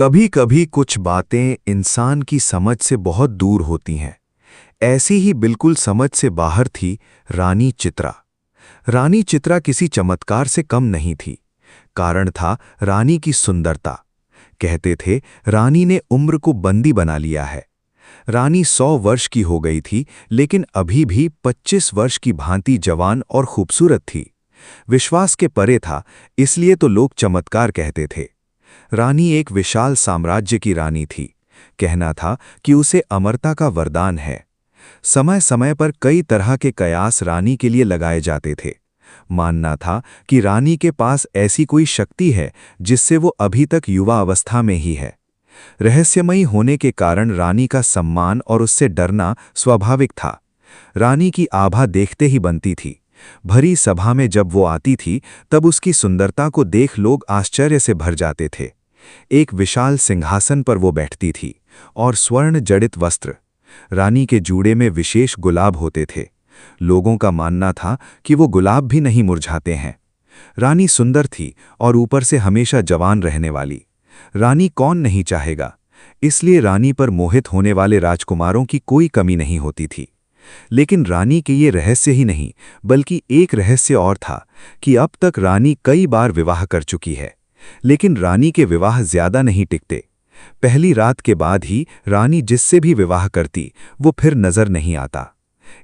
कभी कभी कुछ बातें इंसान की समझ से बहुत दूर होती हैं। ऐसी ही बिल्कुल समझ से बाहर थी रानी चित्रा। रानी चित्रा किसी चमत्कार से कम नहीं थी। कारण था रानी की सुंदरता। कहते थे रानी ने उम्र को बंदी बना लिया है। रानी 100 वर्ष की हो गई थी, लेकिन अभी भी 25 वर्ष की भांति जवान और खूबसूरत थी। विश्वास के परे था, इसलिए तो लोग चमत्कार कहते थे। रानी एक विशाल साम्राज्य की रानी थी। कहना था कि उसे अमरता का वरदान है। समय समय पर कई तरह के कयास रानी के लिए लगाए जाते थे। मानना था कि रानी के पास ऐसी कोई शक्ति है जिससे वो अभी तक युवा अवस्था में ही है। रहस्यमयी होने के कारण रानी का सम्मान और उससे डरना स्वाभाविक था। रानी की आभा देखते ही बनती थी। भरी सभा में जब वो आती थी तब उसकी सुंदरता को देख लोग आश्चर्य से भर जाते थे। एक विशाल सिंहासन पर वो बैठती थी और स्वर्ण जड़ित वस्त्र। रानी के जूड़े में विशेष गुलाब होते थे। लोगों का मानना था कि वो गुलाब भी नहीं मुरझाते हैं। रानी सुंदर थी और ऊपर से हमेशा जवान रहने वाली। रानी कौन नहीं चाहेगा, इसलिए रानी पर मोहित होने वाले राजकुमारों की कोई कमी नहीं होती थी। लेकिन रानी के ये रहस्य ही नहीं, बल्कि एक रहस्य और था कि अब तक रानी कई बार विवाह कर चुकी है, लेकिन रानी के विवाह ज्यादा नहीं टिकते। पहली रात के बाद ही रानी जिससे भी विवाह करती वो फिर नजर नहीं आता।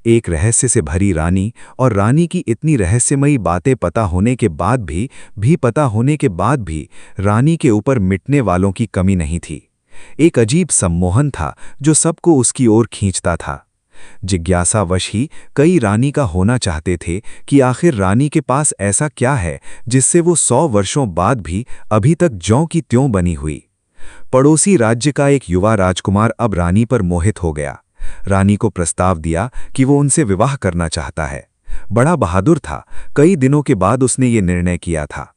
एक रहस्य से भरी रानी और रानी की इतनी रहस्यमयी बातें पता होने के बाद भी रानी के ऊपर मिटने वालों की कमी नहीं थी। एक अजीब सम्मोहन था जो सबको उसकी ओर खींचता था। जिज्ञासावश ही कई रानी का होना चाहते थे कि आखिर रानी के पास ऐसा क्या है जिससे वो 100 वर्षों बाद भी अभी तक ज्यों की त्यों बनी हुई। पड़ोसी राज्य का एक युवा राजकुमार अब रानी पर मोहित हो गया। रानी को प्रस्ताव दिया कि वो उनसे विवाह करना चाहता है। बड़ा बहादुर था। कई दिनों के बाद उसने ये निर्णय किया था।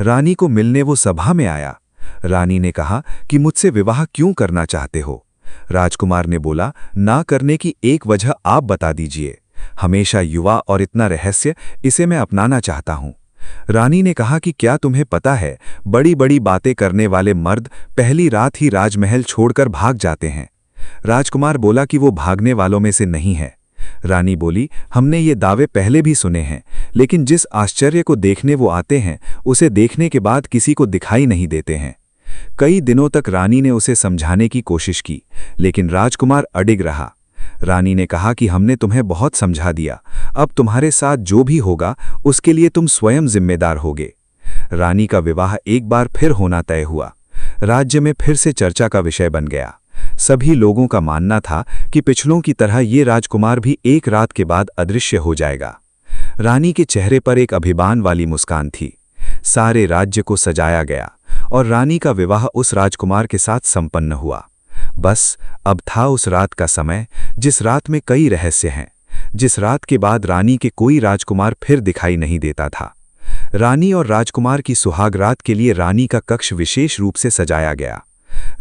रानी को मिलने वो सभा में आया। रानी ने कहा कि मुझसे विवाह क्यों करना चाहते हो। राजकुमार ने बोला, ना करने की एक वजह आप बता दीजिए। हमेशा युवा और इतना रहस्य, इसे मैं अपनाना चाहता हूं। रानी ने कहा कि क्या तुम्हें पता है, बड़ी बड़ी बातें करने वाले मर्द पहली रात ही राजमहल छोड़कर भाग जाते हैं। राजकुमार बोला कि वो भागने वालों में से नहीं है। रानी बोली, हमने ये दावे पहले भी सुने हैं, लेकिन जिस आश्चर्य को देखने वो आते हैं उसे देखने के बाद किसी को दिखाई नहीं देते हैं। कई दिनों तक रानी ने उसे समझाने की कोशिश की, लेकिन राजकुमार अडिग रहा। रानी ने कहा कि हमने तुम्हें बहुत समझा दिया, अब तुम्हारे साथ जो भी होगा उसके लिए तुम स्वयं जिम्मेदार होगे। रानी का विवाह एक बार फिर होना तय हुआ। राज्य में फिर से चर्चा का विषय बन गया। सभी लोगों का मानना था कि पिछलों की तरह ये राजकुमार भी एक रात के बाद अदृश्य हो जाएगा। रानी के चेहरे पर एक अभिमान वाली मुस्कान थी। सारे राज्य को सजाया गया और रानी का विवाह उस राजकुमार के साथ संपन्न हुआ। बस अब था उस रात का समय, जिस रात में कई रहस्य हैं, जिस रात के बाद रानी के कोई राजकुमार फिर दिखाई नहीं देता था। रानी और राजकुमार की सुहाग रात के लिए रानी का कक्ष विशेष रूप से सजाया गया।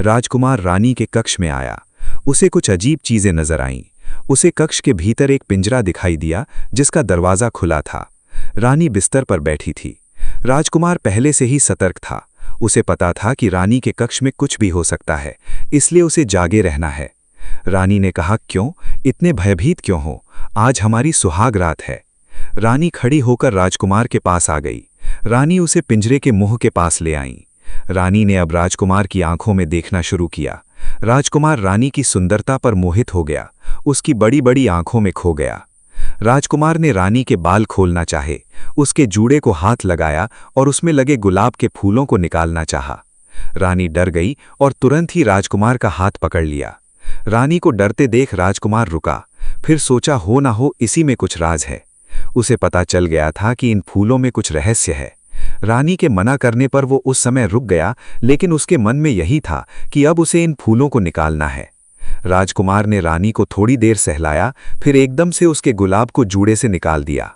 राजकुमार रानी के कक्ष में आया। उसे कुछ अजीब चीजें नजर आईं। उसे कक्ष के भीतर एक पिंजरा दिखाई दिया जिसका दरवाजा खुला था। रानी बिस्तर पर बैठी थी। राजकुमार पहले से ही सतर्क था। उसे पता था कि रानी के कक्ष में कुछ भी हो सकता है, इसलिए उसे जागे रहना है। रानी ने कहा, क्यों इतने भयभीत क्यों हो, आज हमारी सुहाग रात है। रानी खड़ी होकर राजकुमार के पास आ गई। रानी उसे पिंजरे के मुंह के पास ले आई। रानी ने अब राजकुमार की आंखों में देखना शुरू किया। राजकुमार रानी की सुंदरता पर मोहित हो गया, उसकी बड़ी बड़ी आंखों में खो गया। राजकुमार ने रानी के बाल खोलना चाहे, उसके जूड़े को हाथ लगाया और उसमें लगे गुलाब के फूलों को निकालना चाहा। रानी डर गई और तुरंत ही राजकुमार का हाथ पकड़ लिया। रानी को डरते देख राजकुमार रुका, फिर सोचा हो ना हो इसी में कुछ राज है। उसे पता चल गया था कि इन फूलों में कुछ रहस्य है। रानी के मना करने पर वो उस समय रुक गया, लेकिन उसके मन में यही था कि अब उसे इन फूलों को निकालना है। राजकुमार ने रानी को थोड़ी देर सहलाया, फिर एकदम से उसके गुलाब को जूड़े से निकाल दिया।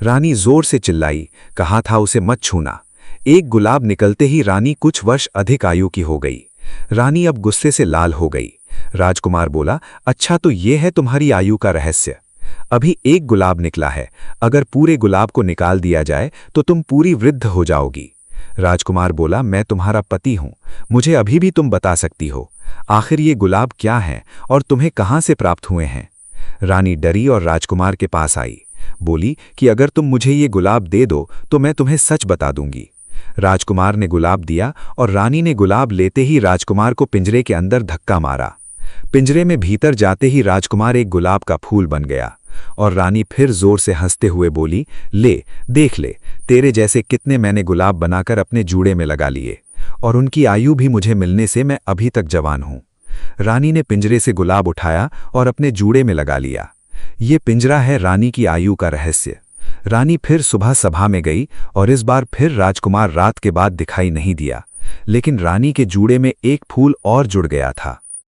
रानी जोर से चिल्लाई, कहा था उसे मत छूना। एक गुलाब निकलते ही रानी कुछ वर्ष अधिक आयु की हो गई। रानी अब गुस्से से लाल हो गई। राजकुमार बोला, अच्छा तो ये है तुम्हारी आयु का रहस्य। अभी एक गुलाब निकला है, अगर पूरे गुलाब को निकाल दिया जाए तो तुम पूरी वृद्ध हो जाओगी। राजकुमार बोला, मैं तुम्हारा पति हूं, मुझे अभी भी तुम बता सकती हो। आखिर ये गुलाब क्या है और तुम्हें कहां से प्राप्त हुए हैं? रानी डरी और राजकुमार के पास आई। बोली कि अगर तुम मुझे ये गुलाब दे दो तो मैं तुम्हें सच बता दूंगी। राजकुमार ने गुलाब दिया और रानी ने गुलाब लेते ही राजकुमार को पिंजरे के अंदर धक्का मारा। पिंजरे में भीतर जाते ही राजकुमार एक गुलाब का फूल बन गया और रानी फिर जोर से हंसते हुए बोली, ले देख ले, तेरे जैसे कितने मैंने गुलाब बनाकर अपने जूड़े में लगा लिए और उनकी आयु भी मुझे मिलने से मैं अभी तक जवान हूं। रानी ने पिंजरे से गुलाब उठाया और अपने जूड़े में लगा लिया। ये पिंजरा है रानी की आयु का रहस्य। रानी फिर सुबह सभा में गई और इस बार फिर राजकुमार रात के बाद दिखाई नहीं दिया, लेकिन रानी के जूड़े में एक फूल और जुड़ गया था।